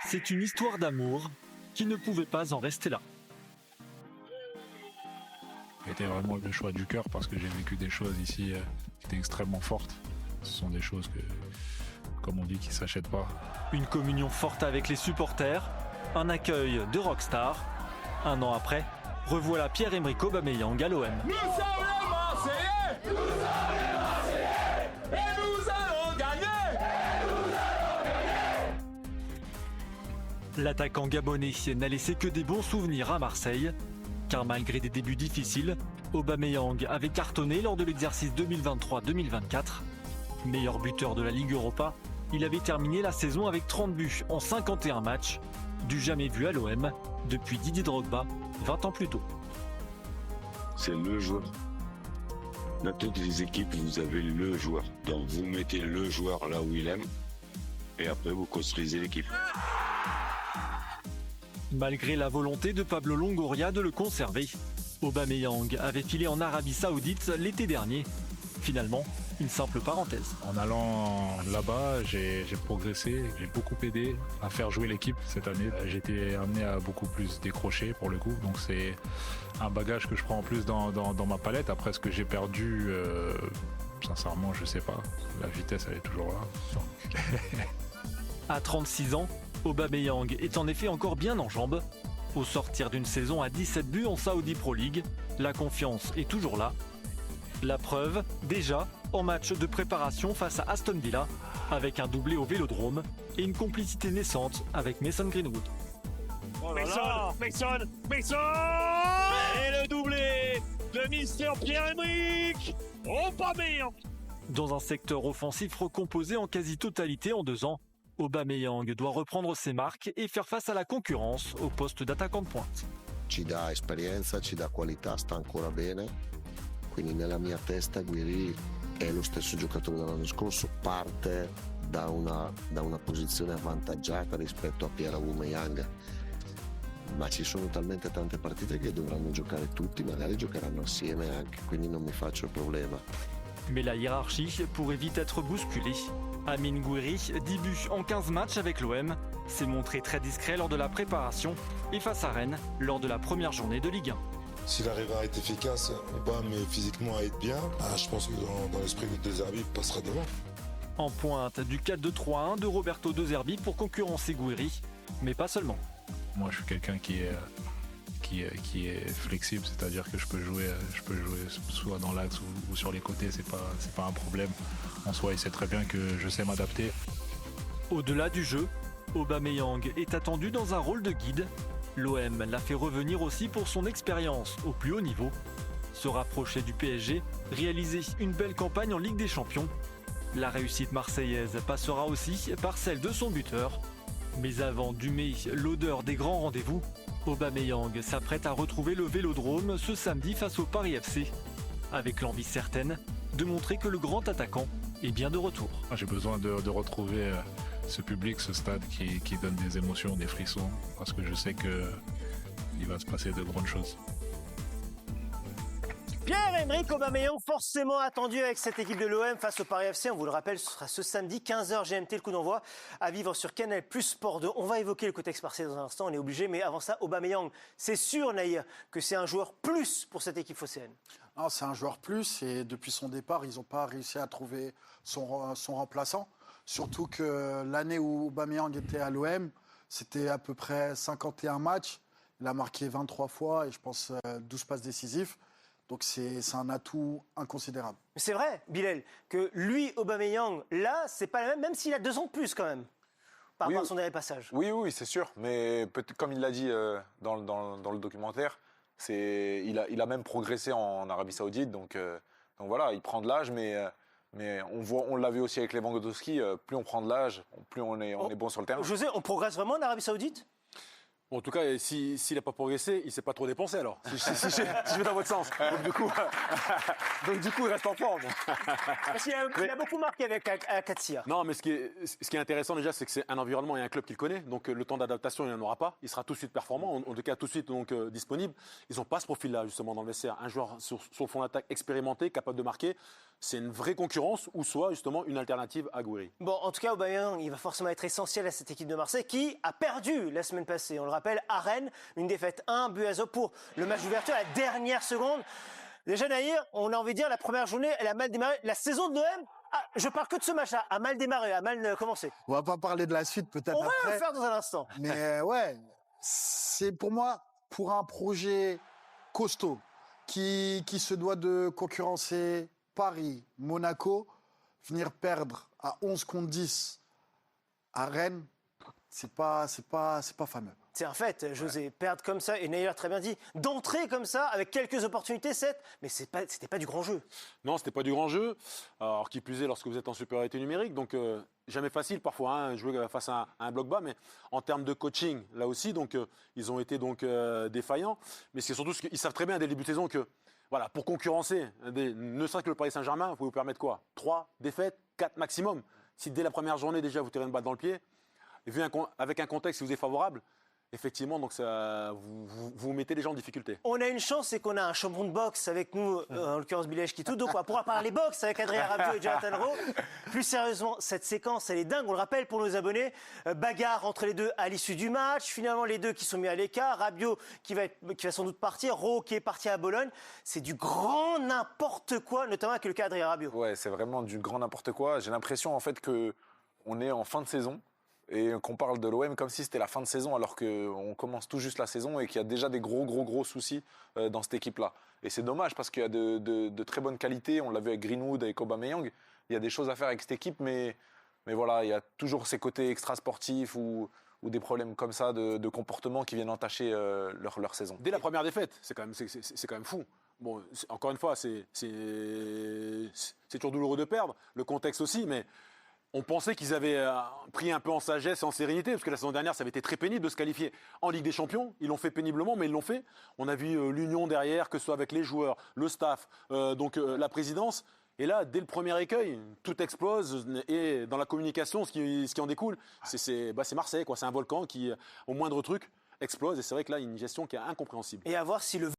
C'est une histoire d'amour qui ne pouvait pas en rester là. C'était vraiment le choix du cœur parce que j'ai vécu des choses ici qui étaient extrêmement fortes. Ce sont des choses que, comme on dit, qui ne s'achètent pas. Une communion forte avec les supporters, un accueil de rockstar. Un an après, revoilà Pierre-Emerick Aubameyang à l'OM. Nous sommes les Marseillais! Nous sommes les Marseillais! Et nous allons gagner! L'attaquant gabonais n'a laissé que des bons souvenirs à Marseille, car malgré des débuts difficiles, Aubameyang avait cartonné lors de l'exercice 2023-2024. Meilleur buteur de la Ligue Europa, il avait terminé la saison avec 30 buts en 51 matchs, du jamais vu à l'OM depuis Didier Drogba 20 ans plus tôt. C'est le joueur. Dans toutes les équipes, vous avez le joueur. Donc vous mettez le joueur là où il aime et après vous construisez l'équipe. Malgré la volonté de Pablo Longoria de le conserver, Aubameyang avait filé en Arabie Saoudite l'été dernier. Finalement, une simple parenthèse. En allant là-bas, j'ai progressé, j'ai beaucoup aidé à faire jouer l'équipe cette année. J'ai été amené à beaucoup plus décrocher pour le coup, donc c'est un bagage que je prends en plus dans ma palette. Après, ce que j'ai perdu, sincèrement, je sais pas. La vitesse, elle est toujours là. À 36 ans, Aubameyang est en effet encore bien en jambes. Au sortir d'une saison à 17 buts en Saudi Pro League, la confiance est toujours là. La preuve, déjà, en match de préparation face à Aston Villa, avec un doublé au Vélodrome et une complicité naissante avec Mason Greenwood. Oh Mason et le doublé de Mister Pierre-Emerick Aubameyang. Dans un secteur offensif recomposé en quasi-totalité en 2 ans, Aubameyang doit reprendre ses marques et faire face à la concurrence au poste d'attaquant de pointe. Ci dà esperienza, ci dà qualità, sta ancora bene. Quindi nella mia testa Guiri è lo stesso giocatore dell'anno scorso, parte da una posizione avvantaggiata rispetto a Pierre Aubameyang. Ma ci sono talmente tante partite che dovranno giocare tutti, magari giocheranno assieme anche, quindi non mi faccio il problema. Mais la hiérarchie pourrait vite être bousculée. Amine Gouiri, 10 buts en 15 matchs avec l'OM, s'est montré très discret lors de la préparation et face à Rennes lors de la première journée de Ligue 1. S'il arrive à être efficace ou pas, mais physiquement à être bien, je pense que dans l'esprit de De Zerbi, il passera devant. En pointe du 4-2-3-1 de Roberto De Zerbi pour concurrencer Gouiri, mais pas seulement. Moi, je suis quelqu'un qui est flexible, c'est-à-dire que je peux jouer soit dans l'axe ou sur les côtés, c'est pas un problème. En soi, il sait très bien que je sais m'adapter. Au-delà du jeu, Aubameyang est attendu dans un rôle de guide. L'OM l'a fait revenir aussi pour son expérience au plus haut niveau. Se rapprocher du PSG, réaliser une belle campagne en Ligue des Champions. La réussite marseillaise passera aussi par celle de son buteur. Mais avant d'humer l'odeur des grands rendez-vous, Aubameyang s'apprête à retrouver le Vélodrome ce samedi face au Paris FC, avec l'envie certaine de montrer que le grand attaquant est bien de retour. J'ai besoin de retrouver ce public, ce stade qui donne des émotions, des frissons, parce que je sais qu'il va se passer de grandes choses. Pierre-Emerick Aubameyang, forcément attendu avec cette équipe de l'OM face au Paris FC. On vous le rappelle, ce sera ce samedi, 15h GMT, le coup d'envoi à vivre sur Canal+ Sport 2. On va évoquer le contexte marseillais dans un instant, on est obligé. Mais avant ça, Aubameyang, c'est sûr, Naïr, que c'est un joueur plus pour cette équipe phocéenne. Non, c'est un joueur plus et depuis son départ, ils n'ont pas réussi à trouver son remplaçant. Surtout que l'année où Aubameyang était à l'OM, c'était à peu près 51 matchs. Il a marqué 23 fois et je pense 12 passes décisives. Donc c'est un atout inconsidérable. Mais c'est vrai, Bilal, que lui, Aubameyang, là, c'est pas la même s'il a 2 ans de plus quand même, par rapport à son dernier passage. Oui, c'est sûr. Mais comme il l'a dit dans le documentaire, il a même progressé en Arabie Saoudite. Donc voilà, il prend de l'âge, mais on l'a vu aussi avec Lewandowski, plus on prend de l'âge, plus on est bon sur le terrain. José, on progresse vraiment en Arabie Saoudite ? Bon, en tout cas, s'il n'a pas progressé, il ne s'est pas trop dépensé alors, si je vais dans votre sens. Donc du coup, il reste en forme. Parce qu'il a beaucoup marqué avec Akatia. Non, mais ce qui est intéressant déjà, c'est que c'est un environnement et un club qu'il connaît. Donc le temps d'adaptation, il n'en aura pas. Il sera tout de suite performant, en tout cas tout de suite disponible. Ils n'ont pas ce profil-là justement dans le vestiaire. Un joueur sur le fond d'attaque expérimenté, capable de marquer. c'est une vraie concurrence ou soit justement une alternative à Gouiri. Bon, en tout cas, Aubameyang, il va forcément être essentiel à cette équipe de Marseille qui a perdu la semaine passée. On le rappelle, à Rennes, une défaite 1-0 pour le match d'ouverture à la dernière seconde. Déjà, Nahir, on a envie de dire, la première journée, elle a mal démarré. La saison de l'OM, je parle que de ce match-là, a mal démarré, a mal commencé. On va pas parler de la suite peut-être On après. va le faire dans un instant. Mais ouais, c'est pour moi, pour un projet costaud qui se doit de concurrencer Paris, Monaco, venir perdre à 11 contre 10 à Rennes, c'est pas fameux. C'est un fait, José, perdre comme ça, et Nahir a très bien dit, d'entrer comme ça, avec quelques opportunités, mais c'était pas du grand jeu. Non, c'était pas du grand jeu. Alors, qui plus est, lorsque vous êtes en supériorité numérique, donc jamais facile parfois, hein, jouer face à un bloc bas, mais en termes de coaching, là aussi, donc ils ont été donc défaillants. Mais c'est surtout qu'ils savent très bien dès le début de saison que, voilà, pour concurrencer, ne serait-ce que le Paris Saint-Germain, vous pouvez vous permettre quoi 3 défaites, 4 maximum. Si dès la première journée déjà vous tirez une balle dans le pied, et avec un contexte qui vous est favorable, effectivement, donc ça, vous mettez les gens en difficulté. On a une chance, c'est qu'on a un champion de boxe avec nous, en l'occurrence Bilèche qui tout, donc on va pouvoir parler boxe avec Adrien Rabiot et Jonathan Rowe. Plus sérieusement, cette séquence, elle est dingue, on le rappelle pour nos abonnés. Bagarre entre les deux à l'issue du match, finalement les deux qui sont mis à l'écart, Rabiot qui va sans doute partir, Rowe qui est parti à Bologne. C'est du grand n'importe quoi, notamment avec le cas d'Adrien Rabiot. Ouais, c'est vraiment du grand n'importe quoi. J'ai l'impression en fait qu'on est en fin de saison. Et qu'on parle de l'OM comme si c'était la fin de saison alors qu'on commence tout juste la saison et qu'il y a déjà des gros soucis dans cette équipe-là. Et c'est dommage parce qu'il y a de très bonnes qualités. On l'a vu avec Greenwood, avec Aubameyang. Il y a des choses à faire avec cette équipe, mais voilà, il y a toujours ces côtés extra-sportifs ou des problèmes comme ça de comportement qui viennent entacher leur saison. Dès la première défaite, c'est quand même fou. Bon, encore une fois, c'est toujours douloureux de perdre, le contexte aussi, mais on pensait qu'ils avaient pris un peu en sagesse et en sérénité, parce que la saison dernière, ça avait été très pénible de se qualifier en Ligue des Champions. Ils l'ont fait péniblement, mais ils l'ont fait. On a vu l'union derrière, que ce soit avec les joueurs, le staff, la présidence. Et là, dès le premier écueil, tout explose. Et dans la communication, ce qui en découle, c'est Marseille, quoi. C'est un volcan qui, au moindre truc, explose. Et c'est vrai que là, il y a une gestion qui est incompréhensible. Et à voir si le